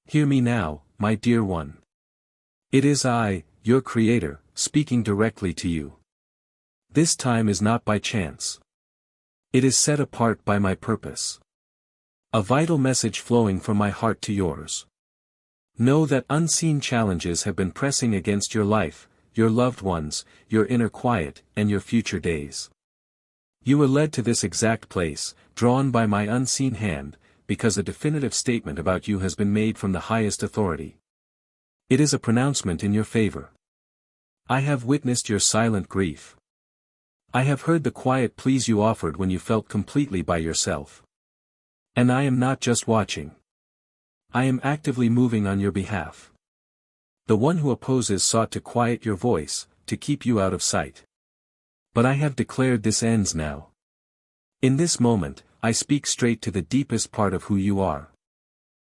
Hear me now, my dear one. It is I, your Creator, speaking directly to you. This time is not by chance. It is set apart by my purpose. A vital message flowing from my heart to yours. Know that unseen challenges have been pressing against your life, your loved ones, your inner quiet, and your future days. You were led to this exact place, drawn by my unseen hand, because a definitive statement about you has been made from the highest authority. It is a pronouncement in your favor. I have witnessed your silent grief. I have heard the quiet pleas you offered when you felt completely by yourself. And I am not just watching. I am actively moving on your behalf. The one who opposes sought to quiet your voice, to keep you out of sight. But I have declared this ends now. In this moment, I speak straight to the deepest part of who you are.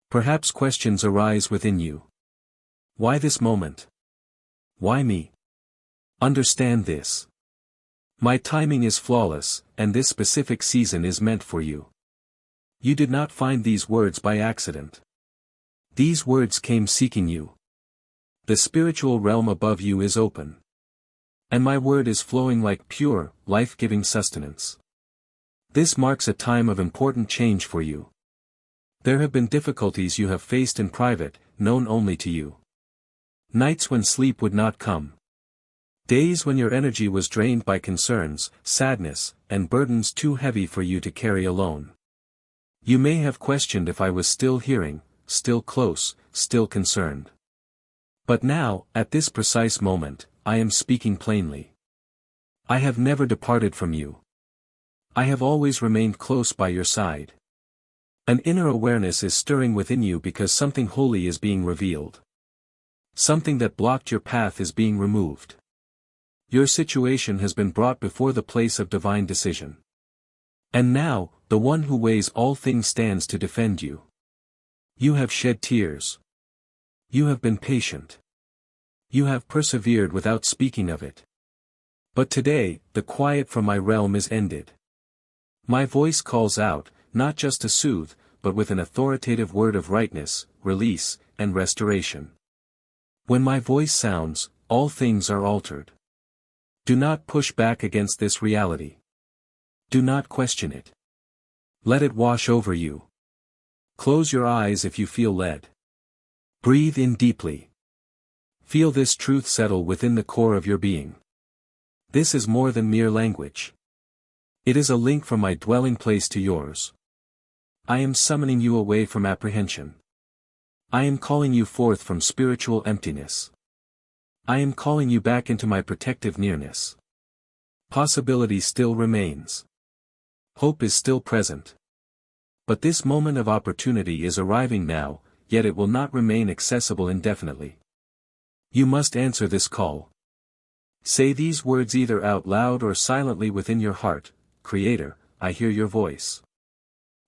Perhaps questions arise within you. Why this moment? Why me? Understand this. My timing is flawless, and this specific season is meant for you. You did not find these words by accident. These words came seeking you. The spiritual realm above you is open. And my word is flowing like pure, life-giving sustenance. This marks a time of important change for you. There have been difficulties you have faced in private, known only to you. Nights when sleep would not come. Days when your energy was drained by concerns, sadness, and burdens too heavy for you to carry alone. You may have questioned if I was still hearing, still close, still concerned. But now, at this precise moment, I am speaking plainly. I have never departed from you. I have always remained close by your side. An inner awareness is stirring within you because something holy is being revealed. Something that blocked your path is being removed. Your situation has been brought before the place of divine decision. And now, the one who weighs all things stands to defend you. You have shed tears. You have been patient. You have persevered without speaking of it. But today, the quiet from my realm is ended. My voice calls out, not just to soothe, but with an authoritative word of rightness, release, and restoration. When my voice sounds, all things are altered. Do not push back against this reality. Do not question it. Let it wash over you. Close your eyes if you feel led. Breathe in deeply. Feel this truth settle within the core of your being. This is more than mere language. It is a link from my dwelling place to yours. I am summoning you away from apprehension. I am calling you forth from spiritual emptiness. I am calling you back into my protective nearness. Possibility still remains. Hope is still present. But this moment of opportunity is arriving now, yet it will not remain accessible indefinitely. You must answer this call. Say these words either out loud or silently within your heart. Creator, I hear your voice.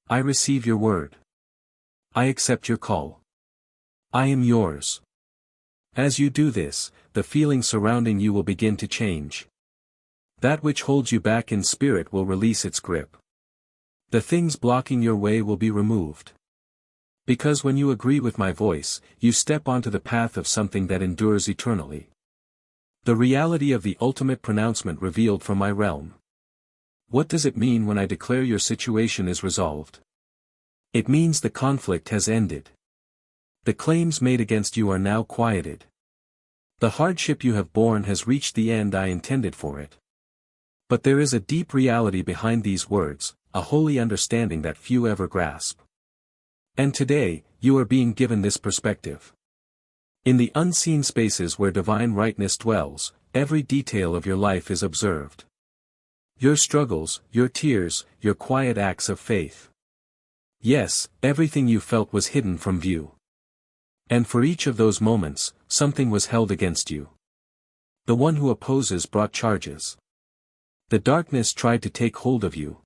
I receive your word. I accept your call. I am yours. As you do this, the feelings surrounding you will begin to change. That which holds you back in spirit will release its grip. The things blocking your way will be removed. Because when you agree with my voice, you step onto the path of something that endures eternally. The reality of the ultimate pronouncement revealed from my realm. What does it mean when I declare your situation is resolved? It means the conflict has ended. The claims made against you are now quieted. The hardship you have borne has reached the end I intended for it. But there is a deep reality behind these words, a holy understanding that few ever grasp. And today, you are being given this perspective. In the unseen spaces where divine rightness dwells, every detail of your life is observed. Your struggles, your tears, your quiet acts of faith. Yes, everything you felt was hidden from view. And for each of those moments, something was held against you. The one who opposes brought charges. The darkness tried to take hold of you.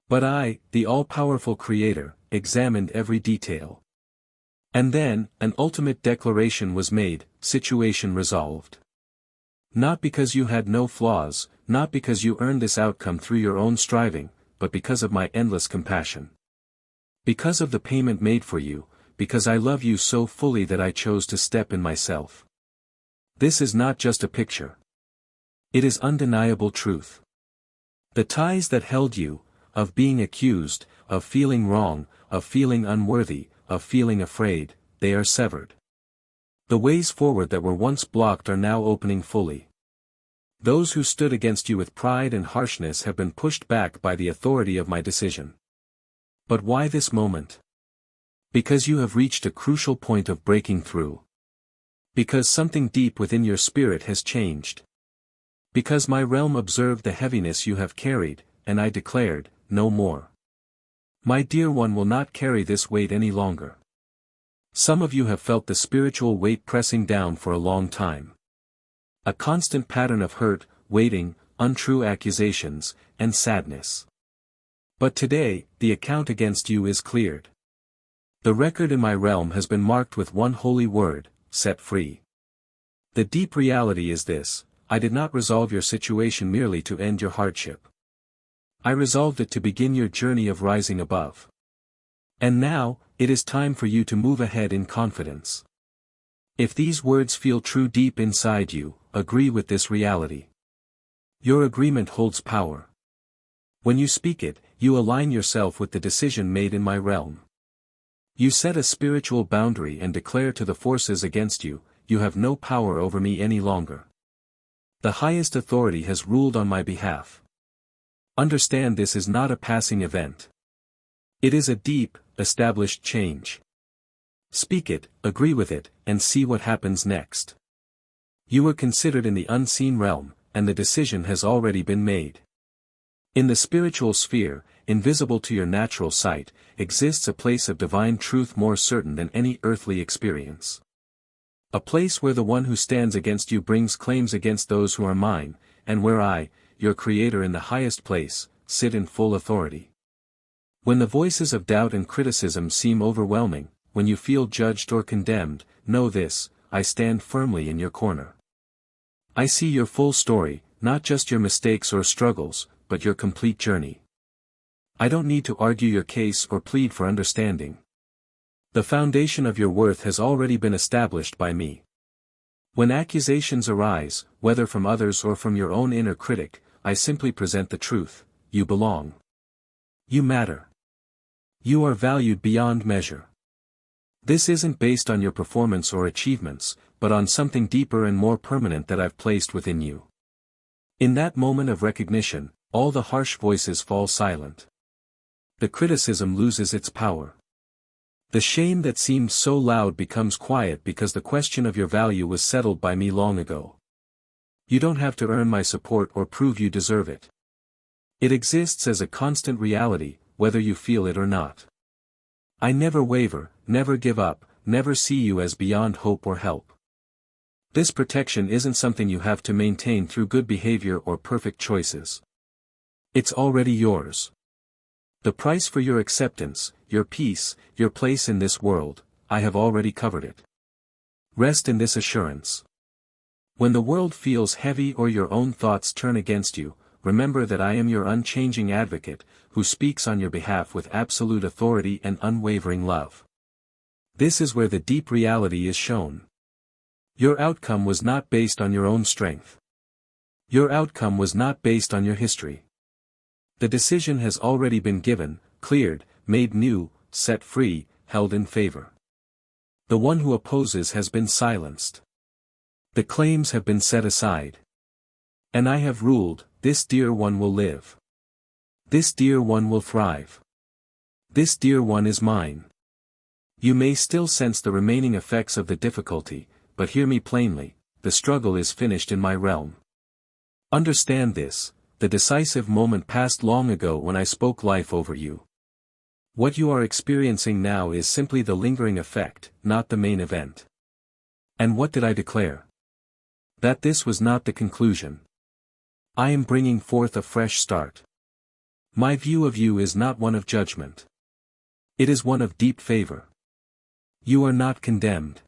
But I, the all-powerful Creator, examined every detail. And then, an ultimate declaration was made, situation resolved. Not because you had no flaws, not because you earned this outcome through your own striving, but because of my endless compassion. Because of the payment made for you, because I love you so fully that I chose to step in myself. This is not just a picture. It is undeniable truth. The ties that held you, of being accused, of feeling wrong, of feeling unworthy, of feeling afraid, they are severed. The ways forward that were once blocked are now opening fully. Those who stood against you with pride and harshness have been pushed back by the authority of my decision. But why this moment? Because you have reached a crucial point of breaking through. Because something deep within your spirit has changed. Because my realm observed the heaviness you have carried, and I declared, no more. My dear one will not carry this weight any longer. Some of you have felt the spiritual weight pressing down for a long time. A constant pattern of hurt, waiting, untrue accusations, and sadness. But today, the account against you is cleared. The record in my realm has been marked with one holy word, set free. The deep reality is this: I did not resolve your situation merely to end your hardship. I resolved it to begin your journey of rising above. And now, it is time for you to move ahead in confidence. If these words feel true deep inside you, agree with this reality. Your agreement holds power. When you speak it, you align yourself with the decision made in my realm. You set a spiritual boundary and declare to the forces against you, you have no power over me any longer. The highest authority has ruled on my behalf. Understand, this is not a passing event. It is a deep, established change. Speak it, agree with it, and see what happens next. You were considered in the unseen realm, and the decision has already been made. In the spiritual sphere, invisible to your natural sight, exists a place of divine truth more certain than any earthly experience. A place where the one who stands against you brings claims against those who are mine, and where I, your Creator in the highest place, sit in full authority. When the voices of doubt and criticism seem overwhelming, when you feel judged or condemned, know this: I stand firmly in your corner. I see your full story, not just your mistakes or struggles, but your complete journey. I don't need to argue your case or plead for understanding. The foundation of your worth has already been established by me. When accusations arise, whether from others or from your own inner critic, I simply present the truth: you belong. You matter. You are valued beyond measure. This isn't based on your performance or achievements, but on something deeper and more permanent that I've placed within you. In that moment of recognition, all the harsh voices fall silent. The criticism loses its power. The shame that seemed so loud becomes quiet because the question of your value was settled by me long ago. You don't have to earn my support or prove you deserve it. It exists as a constant reality, whether you feel it or not. I never waver, never give up, never see you as beyond hope or help. This protection isn't something you have to maintain through good behavior or perfect choices. It's already yours. The price for your acceptance, your peace, your place in this world, I have already covered it. Rest in this assurance. When the world feels heavy or your own thoughts turn against you, remember that I am your unchanging advocate, who speaks on your behalf with absolute authority and unwavering love. This is where the deep reality is shown. Your outcome was not based on your own strength. Your outcome was not based on your history. The decision has already been given, cleared, made new, set free, held in favor. The one who opposes has been silenced. The claims have been set aside. And I have ruled: this dear one will live. This dear one will thrive. This dear one is mine. You may still sense the remaining effects of the difficulty, but hear me plainly: the struggle is finished in my realm. Understand this: the decisive moment passed long ago when I spoke life over you. What you are experiencing now is simply the lingering effect, not the main event. And what did I declare? That this was not the conclusion. I am bringing forth a fresh start. My view of you is not one of judgment. It is one of deep favor. You are not condemned.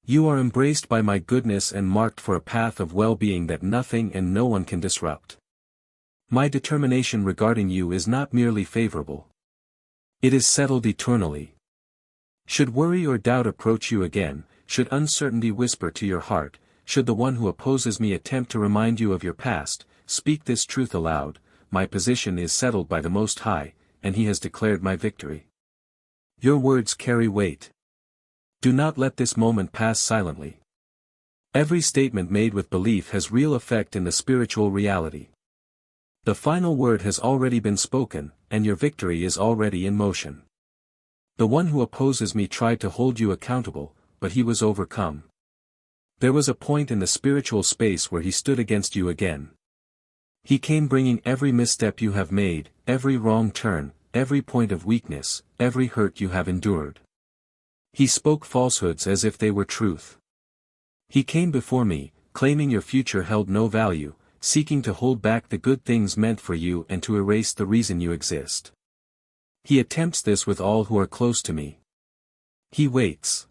You are embraced by my goodness and marked for a path of well-being that nothing and no one can disrupt. My determination regarding you is not merely favorable. It is settled eternally. Should worry or doubt approach you again, should uncertainty whisper to your heart, should the one who opposes me attempt to remind you of your past, speak this truth aloud: my position is settled by the Most High, and He has declared my victory. Your words carry weight. Do not let this moment pass silently. Every statement made with belief has real effect in the spiritual reality. The final word has already been spoken, and your victory is already in motion. The one who opposes me tried to hold you accountable, but he was overcome. There was a point in the spiritual space where he stood against you again. He came bringing every misstep you have made, every wrong turn, every point of weakness, every hurt you have endured. He spoke falsehoods as if they were truth. He came before me, claiming your future held no value, seeking to hold back the good things meant for you and to erase the reason you exist. He attempts this with all who are close to me. He waits.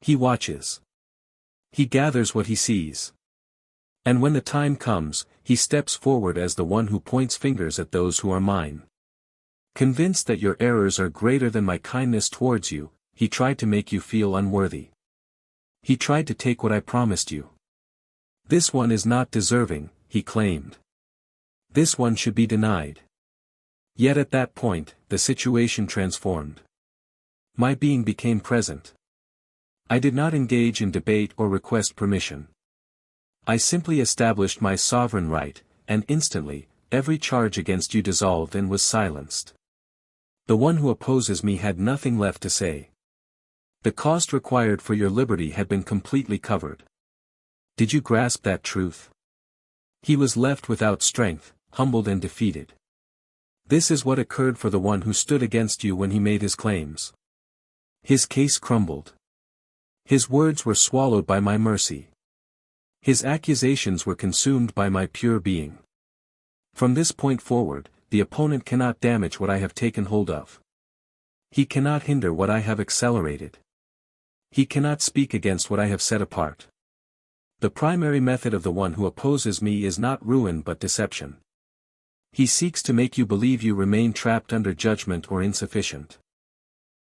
He watches. He gathers what he sees. And when the time comes, he steps forward as the one who points fingers at those who are mine. Convinced that your errors are greater than my kindness towards you, he tried to make you feel unworthy. He tried to take what I promised you. This one is not deserving, he claimed. This one should be denied. Yet at that point, the situation transformed. My being became present. I did not engage in debate or request permission. I simply established my sovereign right, and instantly, every charge against you dissolved and was silenced. The one who opposes me had nothing left to say. The cost required for your liberty had been completely covered. Did you grasp that truth? He was left without strength, humbled and defeated. This is what occurred for the one who stood against you when he made his claims. His case crumbled. His words were swallowed by my mercy. His accusations were consumed by my pure being. From this point forward, the opponent cannot damage what I have taken hold of. He cannot hinder what I have accelerated. He cannot speak against what I have set apart. The primary method of the one who opposes me is not ruin but deception. He seeks to make you believe you remain trapped under judgment or insufficient.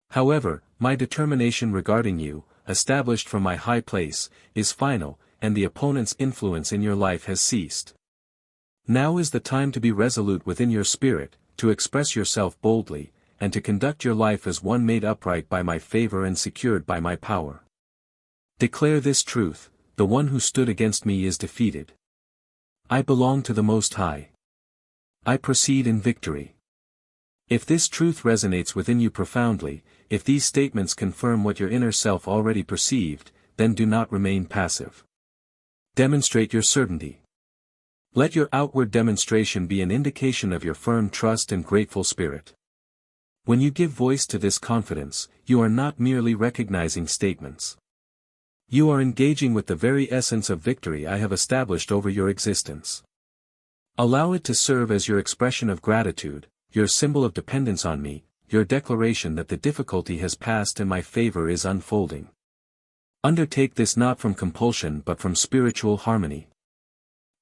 However, my determination regarding you, established from my high place, is final, and the opponent's influence in your life has ceased. Now is the time to be resolute within your spirit, to express yourself boldly, and to conduct your life as one made upright by my favor and secured by my power. Declare this truth: the one who stood against me is defeated. I belong to the Most High. I proceed in victory. If this truth resonates within you profoundly, if these statements confirm what your inner self already perceived, then do not remain passive. Demonstrate your certainty. Let your outward demonstration be an indication of your firm trust and grateful spirit. When you give voice to this confidence, you are not merely recognizing statements. You are engaging with the very essence of victory I have established over your existence. Allow it to serve as your expression of gratitude, your symbol of dependence on me, your declaration that the difficulty has passed and my favor is unfolding. Undertake this not from compulsion but from spiritual harmony.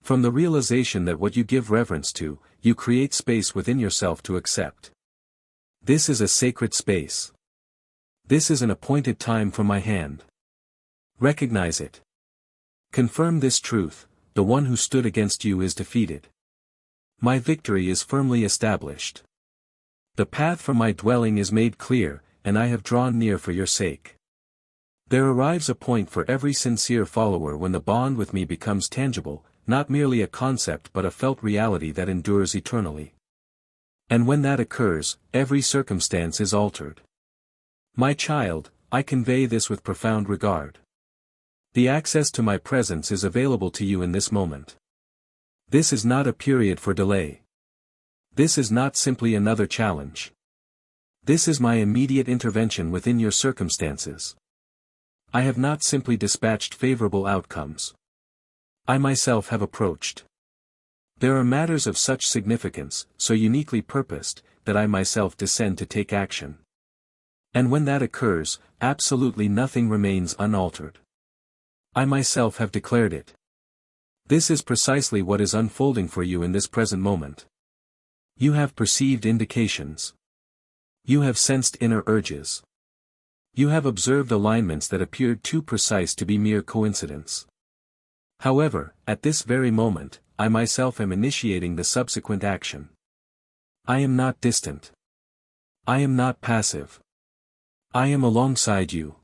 From the realization that what you give reverence to, you create space within yourself to accept. This is a sacred space. This is an appointed time from my hand. Recognize it. Confirm this truth: the one who stood against you is defeated. My victory is firmly established. The path from my dwelling is made clear, and I have drawn near for your sake. There arrives a point for every sincere follower when the bond with me becomes tangible, not merely a concept but a felt reality that endures eternally. And when that occurs, every circumstance is altered. My child, I convey this with profound regard. The access to my presence is available to you in this moment. This is not a period for delay. This is not simply another challenge. This is my immediate intervention within your circumstances. I have not simply dispatched favorable outcomes. I myself have approached. There are matters of such significance, so uniquely purposed, that I myself descend to take action. And when that occurs, absolutely nothing remains unaltered. I myself have declared it. This is precisely what is unfolding for you in this present moment. You have perceived indications. You have sensed inner urges. You have observed alignments that appeared too precise to be mere coincidence. However, at this very moment, I myself am initiating the subsequent action. I am not distant. I am not passive. I am alongside you.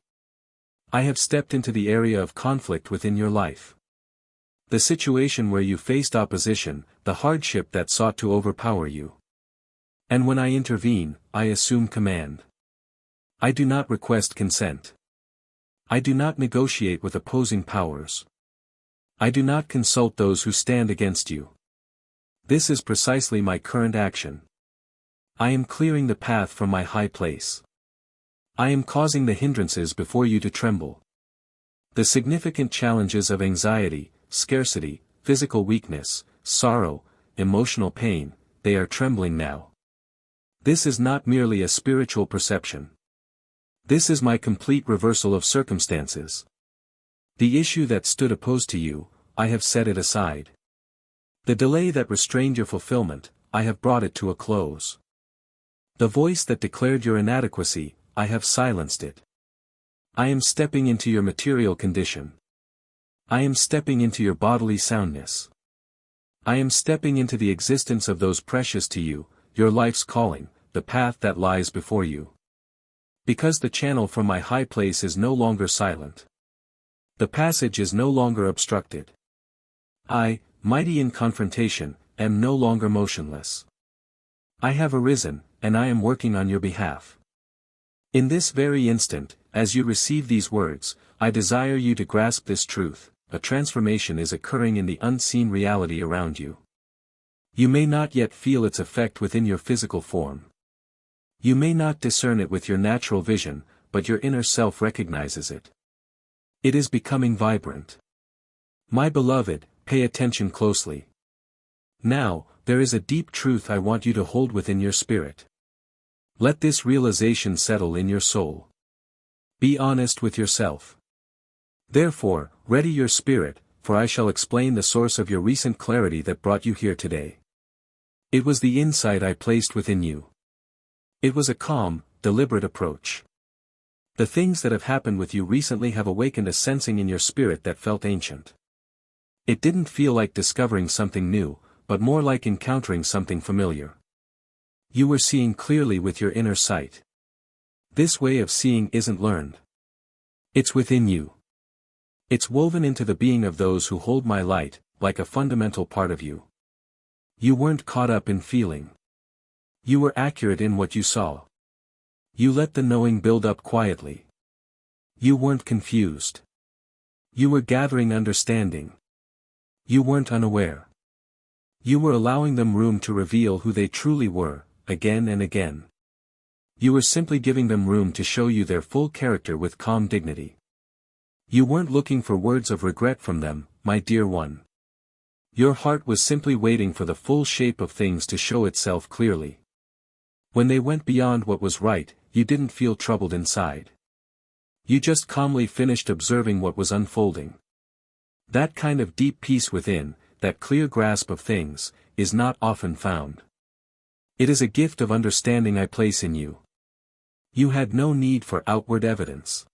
I have stepped into the area of conflict within your life. The situation where you faced opposition, the hardship that sought to overpower you. And when I intervene, I assume command. I do not request consent. I do not negotiate with opposing powers. I do not consult those who stand against you. This is precisely my current action. I am clearing the path from my high place. I am causing the hindrances before you to tremble. The significant challenges of anxiety, scarcity, physical weakness, sorrow, emotional pain, they are trembling now. This is not merely a spiritual perception. This is my complete reversal of circumstances. The issue that stood opposed to you, I have set it aside. The delay that restrained your fulfillment, I have brought it to a close. The voice that declared your inadequacy, I have silenced it. I am stepping into your material condition. I am stepping into your bodily soundness. I am stepping into the existence of those precious to you, your life's calling, the path that lies before you. Because the channel from my high place is no longer silent. The passage is no longer obstructed. I, mighty in confrontation, am no longer motionless. I have arisen, and I am working on your behalf. In this very instant, as you receive these words, I desire you to grasp this truth: a transformation is occurring in the unseen reality around you. You may not yet feel its effect within your physical form. You may not discern it with your natural vision, but your inner self recognizes it. It is becoming vibrant. My beloved, pay attention closely. Now, there is a deep truth I want you to hold within your spirit. Let this realization settle in your soul. Be honest with yourself. Therefore, ready your spirit, for I shall explain the source of your recent clarity that brought you here today. It was the insight I placed within you. It was a calm, deliberate approach. The things that have happened with you recently have awakened a sensing in your spirit that felt ancient. It didn't feel like discovering something new, but more like encountering something familiar. You were seeing clearly with your inner sight. This way of seeing isn't learned. It's within you. It's woven into the being of those who hold my light, like a fundamental part of you. You weren't caught up in feeling. You were accurate in what you saw. You let the knowing build up quietly. You weren't confused. You were gathering understanding. You weren't unaware. You were allowing them room to reveal who they truly were, again and again. You were simply giving them room to show you their full character with calm dignity. You weren't looking for words of regret from them, my dear one. Your heart was simply waiting for the full shape of things to show itself clearly. When they went beyond what was right, you didn't feel troubled inside. You just calmly finished observing what was unfolding. That kind of deep peace within, that clear grasp of things, is not often found. It is a gift of understanding I place in you. You had no need for outward evidence.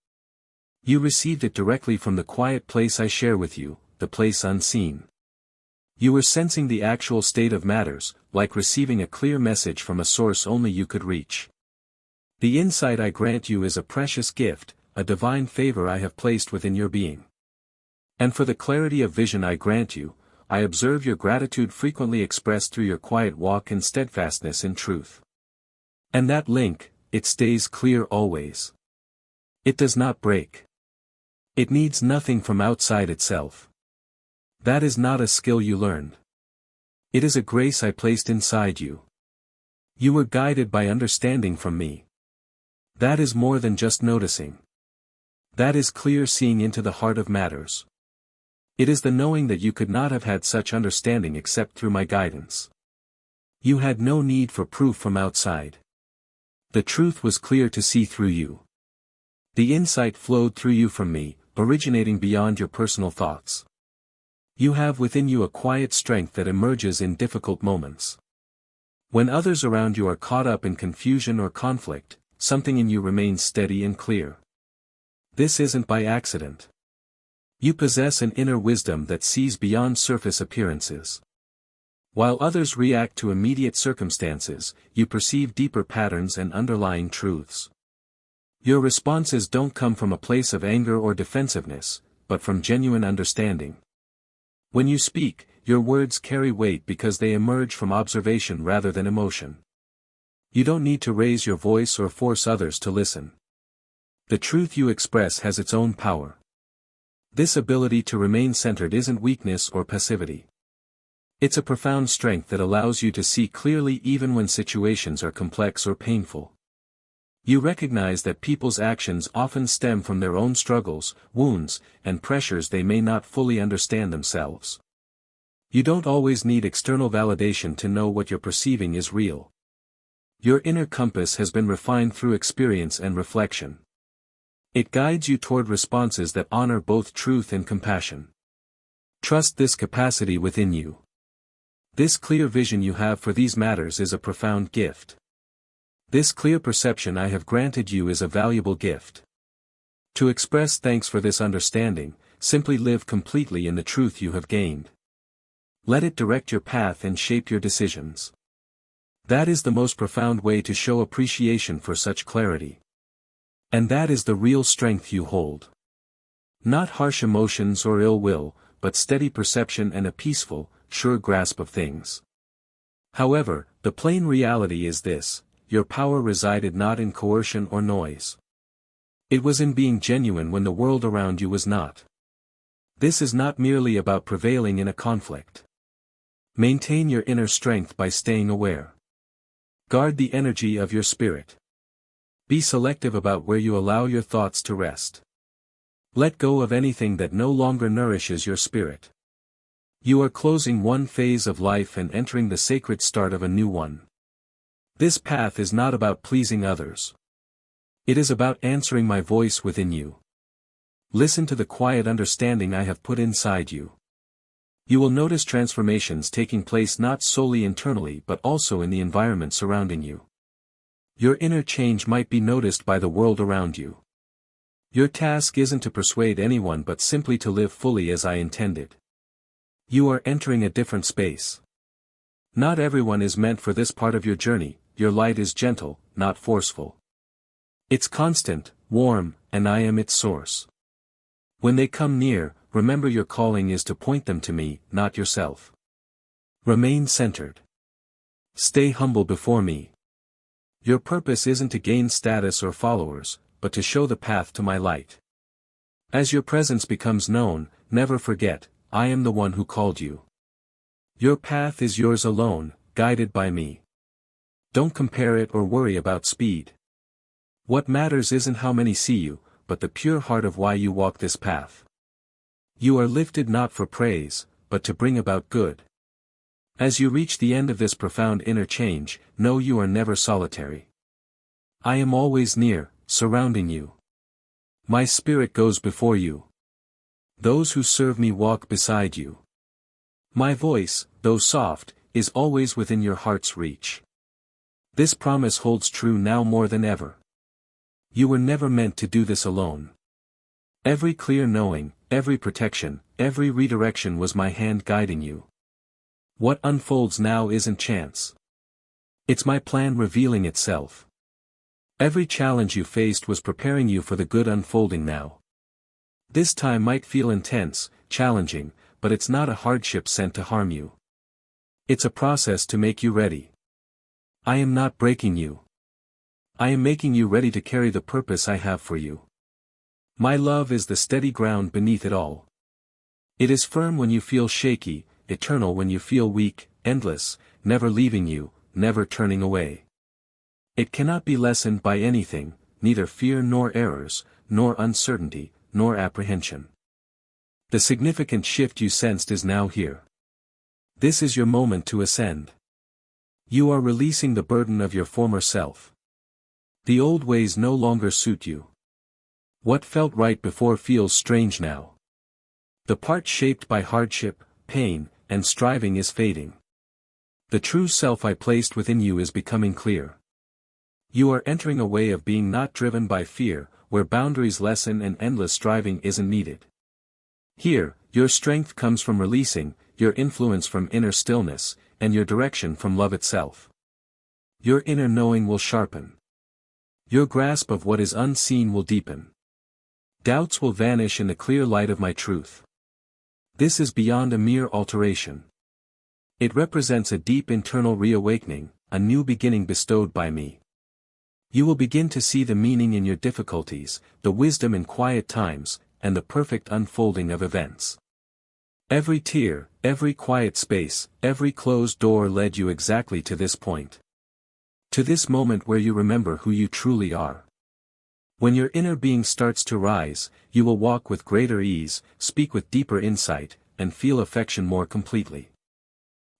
You received it directly from the quiet place I share with you, the place unseen. You were sensing the actual state of matters, like receiving a clear message from a source only you could reach. The insight I grant you is a precious gift, a divine favor I have placed within your being. And for the clarity of vision I grant you, I observe your gratitude frequently expressed through your quiet walk and steadfastness in truth. And that link, it stays clear always. It does not break. It needs nothing from outside itself. That is not a skill you learned. It is a grace I placed inside you. You were guided by understanding from me. That is more than just noticing. That is clear seeing into the heart of matters. It is the knowing that you could not have had such understanding except through my guidance. You had no need for proof from outside. The truth was clear to see through you. The insight flowed through you from me, originating beyond your personal thoughts. You have within you a quiet strength that emerges in difficult moments. When others around you are caught up in confusion or conflict, something in you remains steady and clear. This isn't by accident. You possess an inner wisdom that sees beyond surface appearances. While others react to immediate circumstances, you perceive deeper patterns and underlying truths. Your responses don't come from a place of anger or defensiveness, but from genuine understanding. When you speak, your words carry weight because they emerge from observation rather than emotion. You don't need to raise your voice or force others to listen. The truth you express has its own power. This ability to remain centered isn't weakness or passivity. It's a profound strength that allows you to see clearly even when situations are complex or painful. You recognize that people's actions often stem from their own struggles, wounds, and pressures they may not fully understand themselves. You don't always need external validation to know what you're perceiving is real. Your inner compass has been refined through experience and reflection. It guides you toward responses that honor both truth and compassion. Trust this capacity within you. This clear vision you have for these matters is a profound gift. This clear perception I have granted you is a valuable gift. To express thanks for this understanding, simply live completely in the truth you have gained. Let it direct your path and shape your decisions. That is the most profound way to show appreciation for such clarity. And that is the real strength you hold. Not harsh emotions or ill will, but steady perception and a peaceful, sure grasp of things. However, the plain reality is this: your power resided not in coercion or noise. It was in being genuine when the world around you was not. This is not merely about prevailing in a conflict. Maintain your inner strength by staying aware. Guard the energy of your spirit. Be selective about where you allow your thoughts to rest. Let go of anything that no longer nourishes your spirit. You are closing one phase of life and entering the sacred start of a new one. This path is not about pleasing others. It is about answering my voice within you. Listen to the quiet understanding I have put inside you. You will notice transformations taking place not solely internally but also in the environment surrounding you. Your inner change might be noticed by the world around you. Your task isn't to persuade anyone but simply to live fully as I intended. You are entering a different space. Not everyone is meant for this part of your journey. Your light is gentle, not forceful. It's constant, warm, and I am its source. When they come near, remember your calling is to point them to me, not yourself. Remain centered. Stay humble before me. Your purpose isn't to gain status or followers, but to show the path to my light. As your presence becomes known, never forget, I am the one who called you. Your path is yours alone, guided by me. Don't compare it or worry about speed. What matters isn't how many see you, but the pure heart of why you walk this path. You are lifted not for praise, but to bring about good. As you reach the end of this profound inner change, know you are never solitary. I am always near, surrounding you. My spirit goes before you. Those who serve me walk beside you. My voice, though soft, is always within your heart's reach. This promise holds true now more than ever. You were never meant to do this alone. Every clear knowing, every protection, every redirection was my hand guiding you. What unfolds now isn't chance. It's my plan revealing itself. Every challenge you faced was preparing you for the good unfolding now. This time might feel intense, challenging, but it's not a hardship sent to harm you. It's a process to make you ready. I am not breaking you. I am making you ready to carry the purpose I have for you. My love is the steady ground beneath it all. It is firm when you feel shaky, eternal when you feel weak, endless, never leaving you, never turning away. It cannot be lessened by anything, neither fear nor errors, nor uncertainty, nor apprehension. The significant shift you sensed is now here. This is your moment to ascend. You are releasing the burden of your former self. The old ways no longer suit you. What felt right before feels strange now. The part shaped by hardship, pain, and striving is fading. The true self I placed within you is becoming clear. You are entering a way of being not driven by fear, where boundaries lessen and endless striving isn't needed. Here, your strength comes from releasing, your influence from inner stillness, and your direction from love itself. Your inner knowing will sharpen. Your grasp of what is unseen will deepen. Doubts will vanish in the clear light of my truth. This is beyond a mere alteration. It represents a deep internal reawakening, a new beginning bestowed by me. You will begin to see the meaning in your difficulties, the wisdom in quiet times, and the perfect unfolding of events. Every tear, every quiet space, every closed door led you exactly to this point. To this moment where you remember who you truly are. When your inner being starts to rise, you will walk with greater ease, speak with deeper insight, and feel affection more completely.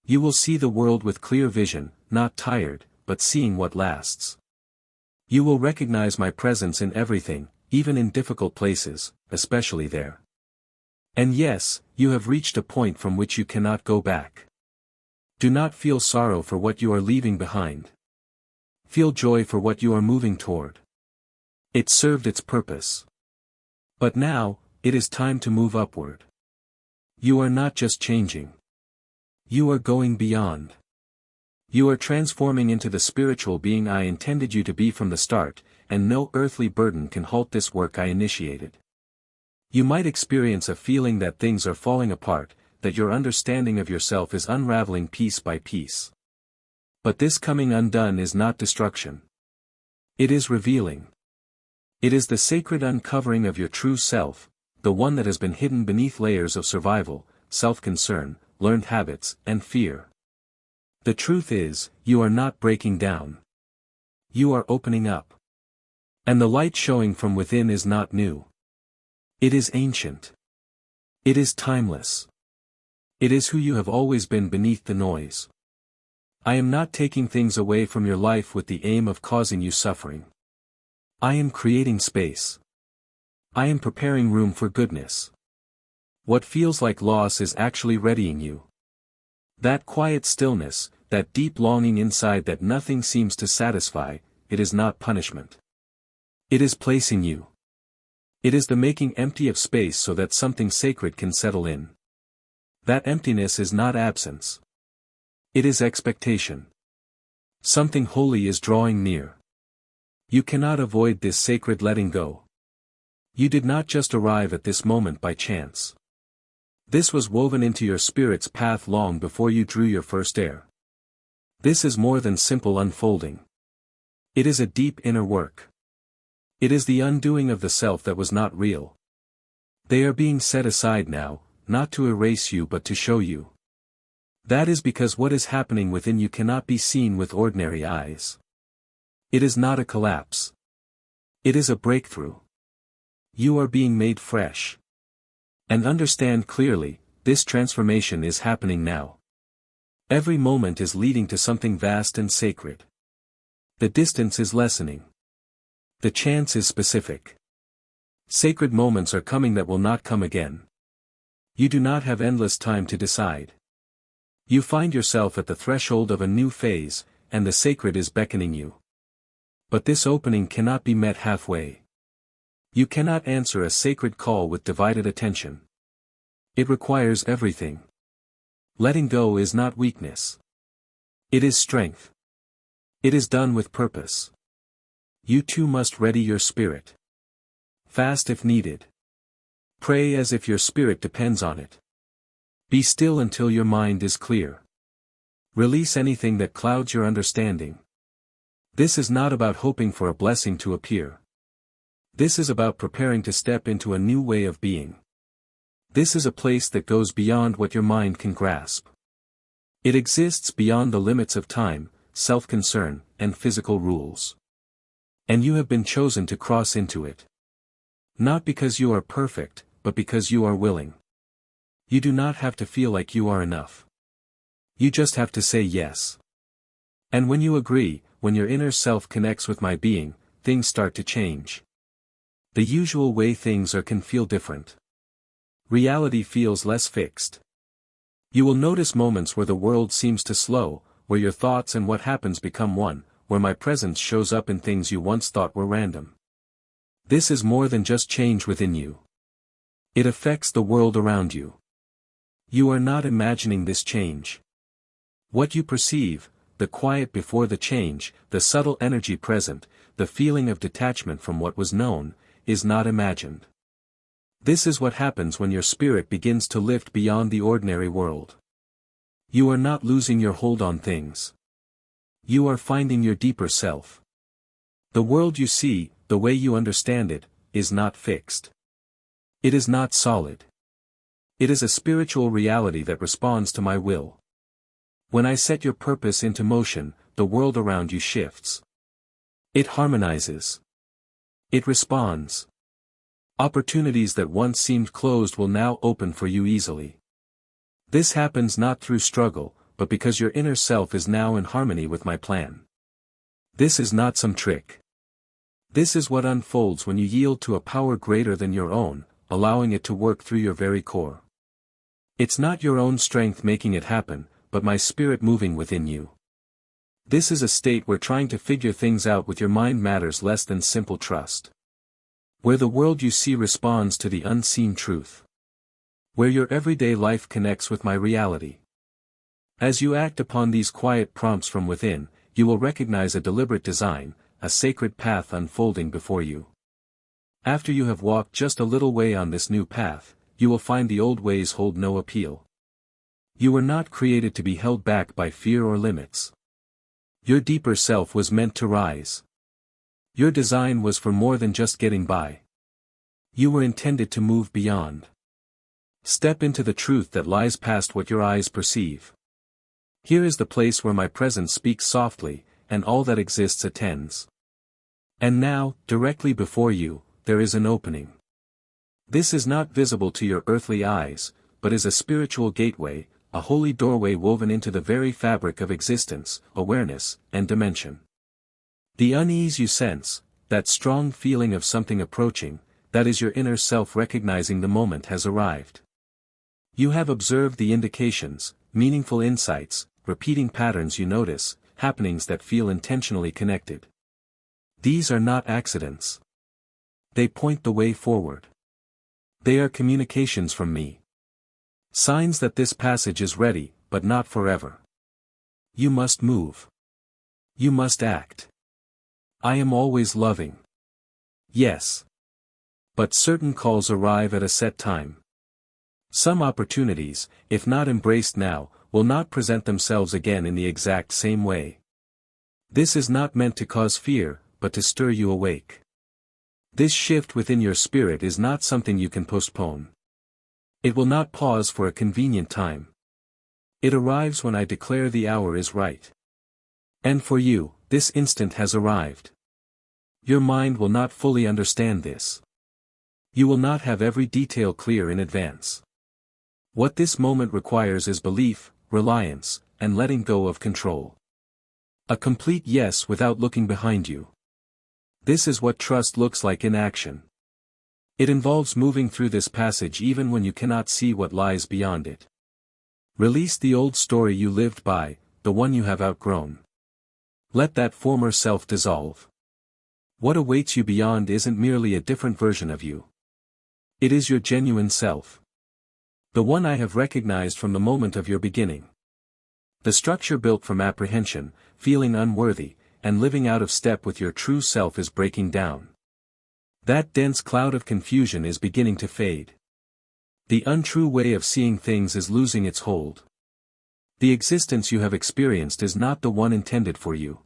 You will see the world with clear vision, not tired, but seeing what lasts. You will recognize my presence in everything, even in difficult places, especially there. And yes, you have reached a point from which you cannot go back. Do not feel sorrow for what you are leaving behind. Feel joy for what you are moving toward. It served its purpose. But now, it is time to move upward. You are not just changing. You are going beyond. You are transforming into the spiritual being I intended you to be from the start, and no earthly burden can halt this work I initiated. You might experience a feeling that things are falling apart, that your understanding of yourself is unraveling piece by piece. But this coming undone is not destruction. It is revealing. It is the sacred uncovering of your true self, the one that has been hidden beneath layers of survival, self-concern, learned habits, and fear. The truth is, you are not breaking down. You are opening up. And the light showing from within is not new. It is ancient. It is timeless. It is who you have always been beneath the noise. I am not taking things away from your life with the aim of causing you suffering. I am creating space. I am preparing room for goodness. What feels like loss is actually readying you. That quiet stillness, that deep longing inside that nothing seems to satisfy, it is not punishment. It is placing you. It is the making empty of space so that something sacred can settle in. That emptiness is not absence. It is expectation. Something holy is drawing near. You cannot avoid this sacred letting go. You did not just arrive at this moment by chance. This was woven into your spirit's path long before you drew your first air. This is more than simple unfolding. It is a deep inner work. It is the undoing of the self that was not real. They are being set aside now, not to erase you but to show you. That is because what is happening within you cannot be seen with ordinary eyes. It is not a collapse. It is a breakthrough. You are being made fresh. And understand clearly, this transformation is happening now. Every moment is leading to something vast and sacred. The distance is lessening. The chance is specific. Sacred moments are coming that will not come again. You do not have endless time to decide. You find yourself at the threshold of a new phase, and the sacred is beckoning you. But this opening cannot be met halfway. You cannot answer a sacred call with divided attention. It requires everything. Letting go is not weakness. It is strength. It is done with purpose. You too must ready your spirit. Fast if needed. Pray as if your spirit depends on it. Be still until your mind is clear. Release anything that clouds your understanding. This is not about hoping for a blessing to appear. This is about preparing to step into a new way of being. This is a place that goes beyond what your mind can grasp. It exists beyond the limits of time, self-concern, and physical rules. And you have been chosen to cross into it. Not because you are perfect, but because you are willing. You do not have to feel like you are enough. You just have to say yes. And when you agree, when your inner self connects with my being, things start to change. The usual way things can feel different. Reality feels less fixed. You will notice moments where the world seems to slow, where your thoughts and what happens become one, where my presence shows up in things you once thought were random. This is more than just change within you. It affects the world around you. You are not imagining this change. What you perceive, the quiet before the change, the subtle energy present, the feeling of detachment from what was known, is not imagined. This is what happens when your spirit begins to lift beyond the ordinary world. You are not losing your hold on things. You are finding your deeper self. The world you see, the way you understand it, is not fixed. It is not solid. It is a spiritual reality that responds to my will. When I set your purpose into motion, the world around you shifts. It harmonizes. It responds. Opportunities that once seemed closed will now open for you easily. This happens not through struggle, but because your inner self is now in harmony with my plan. This is not some trick. This is what unfolds when you yield to a power greater than your own, allowing it to work through your very core. It's not your own strength making it happen, but my spirit moving within you. This is a state where trying to figure things out with your mind matters less than simple trust. Where the world you see responds to the unseen truth. Where your everyday life connects with my reality. As you act upon these quiet prompts from within, you will recognize a deliberate design, a sacred path unfolding before you. After you have walked just a little way on this new path, you will find the old ways hold no appeal. You were not created to be held back by fear or limits. Your deeper self was meant to rise. Your design was for more than just getting by. You were intended to move beyond. Step into the truth that lies past what your eyes perceive. Here is the place where my presence speaks softly, and all that exists attends. And now, directly before you, there is an opening. This is not visible to your earthly eyes, but is a spiritual gateway, a holy doorway woven into the very fabric of existence, awareness, and dimension. The unease you sense, that strong feeling of something approaching, that is your inner self recognizing the moment has arrived. You have observed the indications, meaningful insights, repeating patterns you notice, happenings that feel intentionally connected. These are not accidents. They point the way forward. They are communications from me. Signs that this passage is ready, but not forever. You must move. You must act. I am always loving. Yes. But certain calls arrive at a set time. Some opportunities, if not embraced now, will not present themselves again in the exact same way. This is not meant to cause fear, but to stir you awake. This shift within your spirit is not something you can postpone. It will not pause for a convenient time. It arrives when I declare the hour is right. And for you, this instant has arrived. Your mind will not fully understand this. You will not have every detail clear in advance. What this moment requires is belief, reliance, and letting go of control. A complete yes without looking behind you. This is what trust looks like in action. It involves moving through this passage even when you cannot see what lies beyond it. Release the old story you lived by, the one you have outgrown. Let that former self dissolve. What awaits you beyond isn't merely a different version of you. It is your genuine self. The one I have recognized from the moment of your beginning. The structure built from apprehension, feeling unworthy, and living out of step with your true self is breaking down. That dense cloud of confusion is beginning to fade. The untrue way of seeing things is losing its hold. The existence you have experienced is not the one intended for you.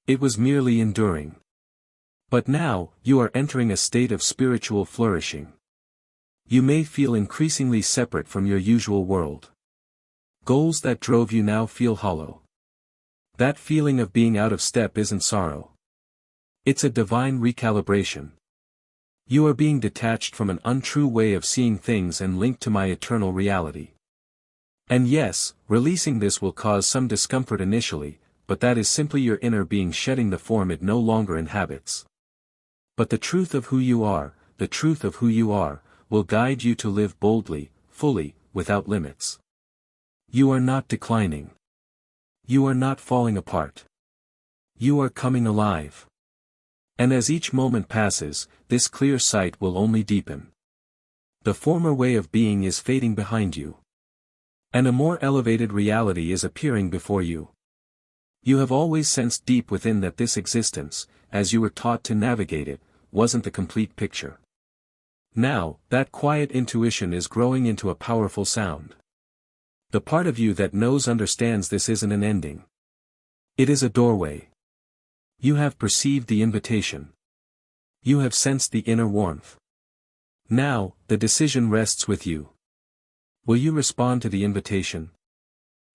It was merely enduring. But now, you are entering a state of spiritual flourishing. You may feel increasingly separate from your usual world. Goals that drove you now feel hollow. That feeling of being out of step isn't sorrow. It's a divine recalibration. You are being detached from an untrue way of seeing things and linked to my eternal reality. And yes, releasing this will cause some discomfort initially, but that is simply your inner being shedding the form it no longer inhabits. But the truth of who you are, will guide you to live boldly, fully, without limits. You are not declining. You are not falling apart. You are coming alive. And as each moment passes, this clear sight will only deepen. The former way of being is fading behind you. And a more elevated reality is appearing before you. You have always sensed deep within that this existence, as you were taught to navigate it, wasn't the complete picture. Now, that quiet intuition is growing into a powerful sound. The part of you that knows understands this isn't an ending. It is a doorway. You have perceived the invitation. You have sensed the inner warmth. Now, the decision rests with you. Will you respond to the invitation?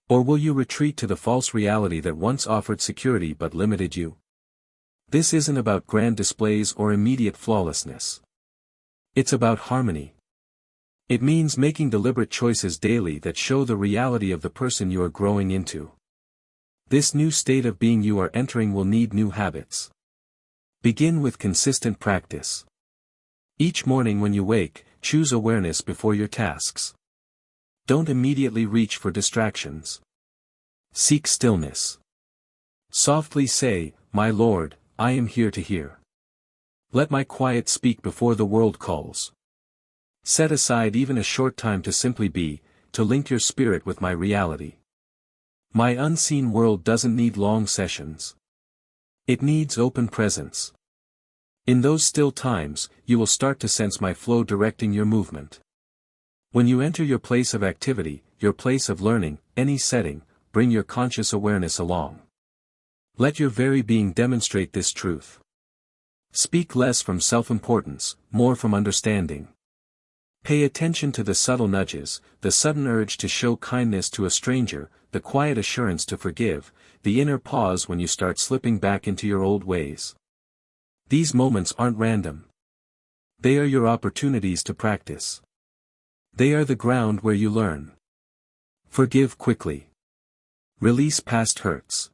Or will you retreat to the false reality that once offered security but limited you? This isn't about grand displays or immediate flawlessness. It's about harmony. It means making deliberate choices daily that show the reality of the person you are growing into. This new state of being you are entering will need new habits. Begin with consistent practice. Each morning when you wake, choose awareness before your tasks. Don't immediately reach for distractions. Seek stillness. Softly say, "My Lord, I am here to hear. Let my quiet speak before the world calls." Set aside even a short time to simply be, to link your spirit with my reality. My unseen world doesn't need long sessions. It needs open presence. In those still times, you will start to sense my flow directing your movement. When you enter your place of activity, your place of learning, any setting, bring your conscious awareness along. Let your very being demonstrate this truth. Speak less from self-importance, more from understanding. Pay attention to the subtle nudges, the sudden urge to show kindness to a stranger, the quiet assurance to forgive, the inner pause when you start slipping back into your old ways. These moments aren't random. They are your opportunities to practice. They are the ground where you learn. Forgive quickly. Release past hurts.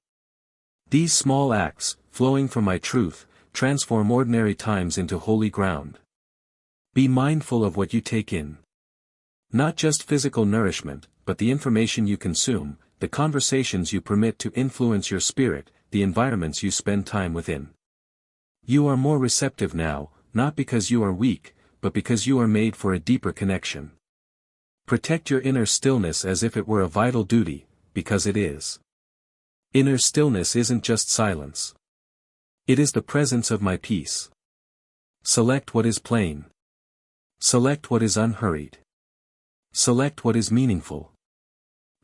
These small acts, flowing from my truth, transform ordinary times into holy ground. Be mindful of what you take in. Not just physical nourishment, but the information you consume, the conversations you permit to influence your spirit, the environments you spend time within. You are more receptive now, not because you are weak, but because you are made for a deeper connection. Protect your inner stillness as if it were a vital duty, because it is. Inner stillness isn't just silence. It is the presence of my peace. Select what is plain. Select what is unhurried. Select what is meaningful.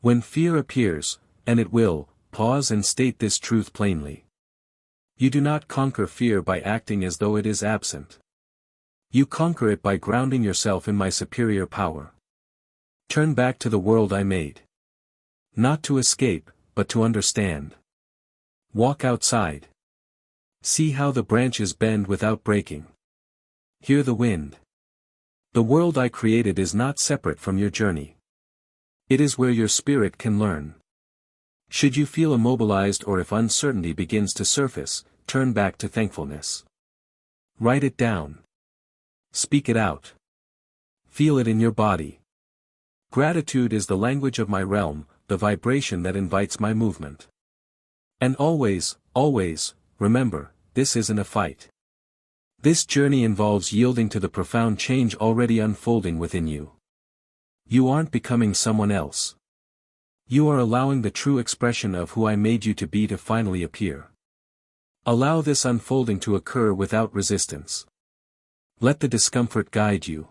When fear appears, and it will, pause and state this truth plainly. You do not conquer fear by acting as though it is absent. You conquer it by grounding yourself in my superior power. Turn back to the world I made. Not to escape, but to understand. Walk outside. See how the branches bend without breaking. Hear the wind. The world I created is not separate from your journey. It is where your spirit can learn. Should you feel immobilized or if uncertainty begins to surface, turn back to thankfulness. Write it down. Speak it out. Feel it in your body. Gratitude is the language of my realm, the vibration that invites my movement. And always, always, remember, this isn't a fight. This journey involves yielding to the profound change already unfolding within you. You aren't becoming someone else. You are allowing the true expression of who I made you to be to finally appear. Allow this unfolding to occur without resistance. Let the discomfort guide you.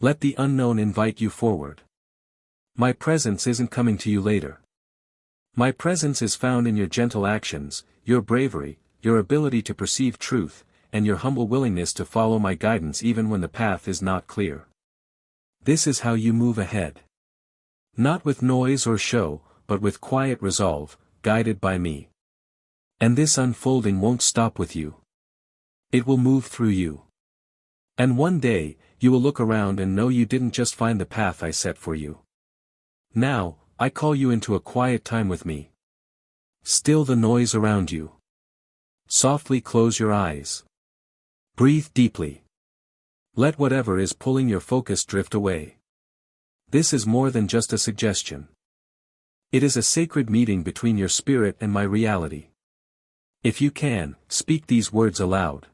Let the unknown invite you forward. My presence isn't coming to you later. My presence is found in your gentle actions, your bravery, your ability to perceive truth, and your humble willingness to follow my guidance even when the path is not clear. This is how you move ahead. Not with noise or show, but with quiet resolve, guided by me. And this unfolding won't stop with you. It will move through you. And one day, you will look around and know you didn't just find the path I set for you. Now, I call you into a quiet time with me. Still the noise around you. Softly close your eyes. Breathe deeply. Let whatever is pulling your focus drift away. This is more than just a suggestion. It is a sacred meeting between your spirit and my reality. If you can, speak these words aloud.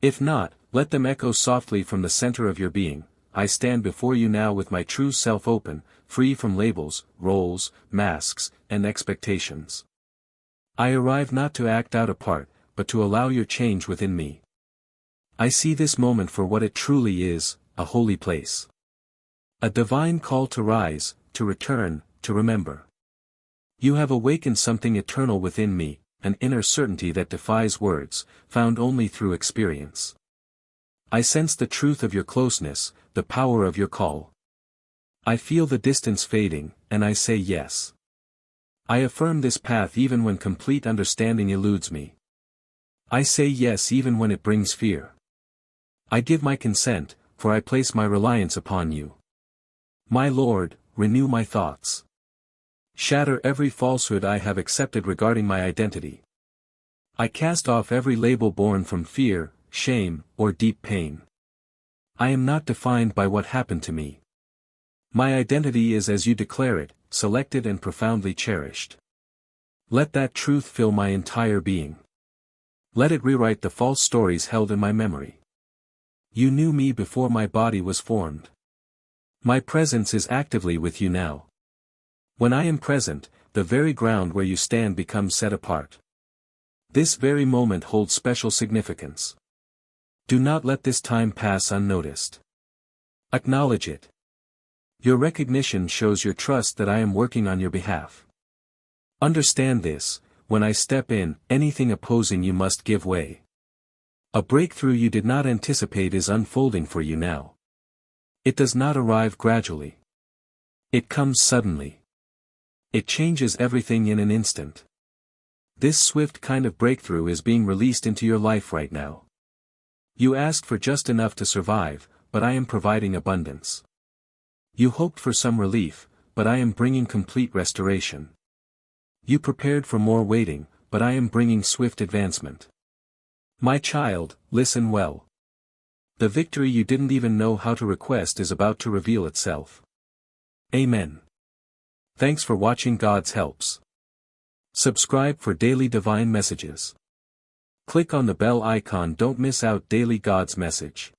If not, let them echo softly from the center of your being. I stand before you now with my true self open, free from labels, roles, masks, and expectations. I arrive not to act out a part, but to allow your change within me. I see this moment for what it truly is, a holy place. A divine call to rise, to return, to remember. You have awakened something eternal within me, an inner certainty that defies words, found only through experience. I sense the truth of your closeness, the power of your call. I feel the distance fading, and I say yes. I affirm this path even when complete understanding eludes me. I say yes even when it brings fear. I give my consent, for I place my reliance upon you. My Lord, renew my thoughts. Shatter every falsehood I have accepted regarding my identity. I cast off every label born from fear, shame, or deep pain. I am not defined by what happened to me. My identity is as you declare it, selected and profoundly cherished. Let that truth fill my entire being. Let it rewrite the false stories held in my memory. You knew me before my body was formed. My presence is actively with you now. When I am present, the very ground where you stand becomes set apart. This very moment holds special significance. Do not let this time pass unnoticed. Acknowledge it. Your recognition shows your trust that I am working on your behalf. Understand this, when I step in, anything opposing you must give way. A breakthrough you did not anticipate is unfolding for you now. It does not arrive gradually. It comes suddenly. It changes everything in an instant. This swift kind of breakthrough is being released into your life right now. You asked for just enough to survive, but I am providing abundance. You hoped for some relief, but I am bringing complete restoration. You prepared for more waiting, but I am bringing swift advancement. My child, listen well. The victory you didn't even know how to request is about to reveal itself. Amen. Thanks for watching God's Helps. Subscribe for daily divine messages. Click on the bell icon. Don't miss out daily God's message.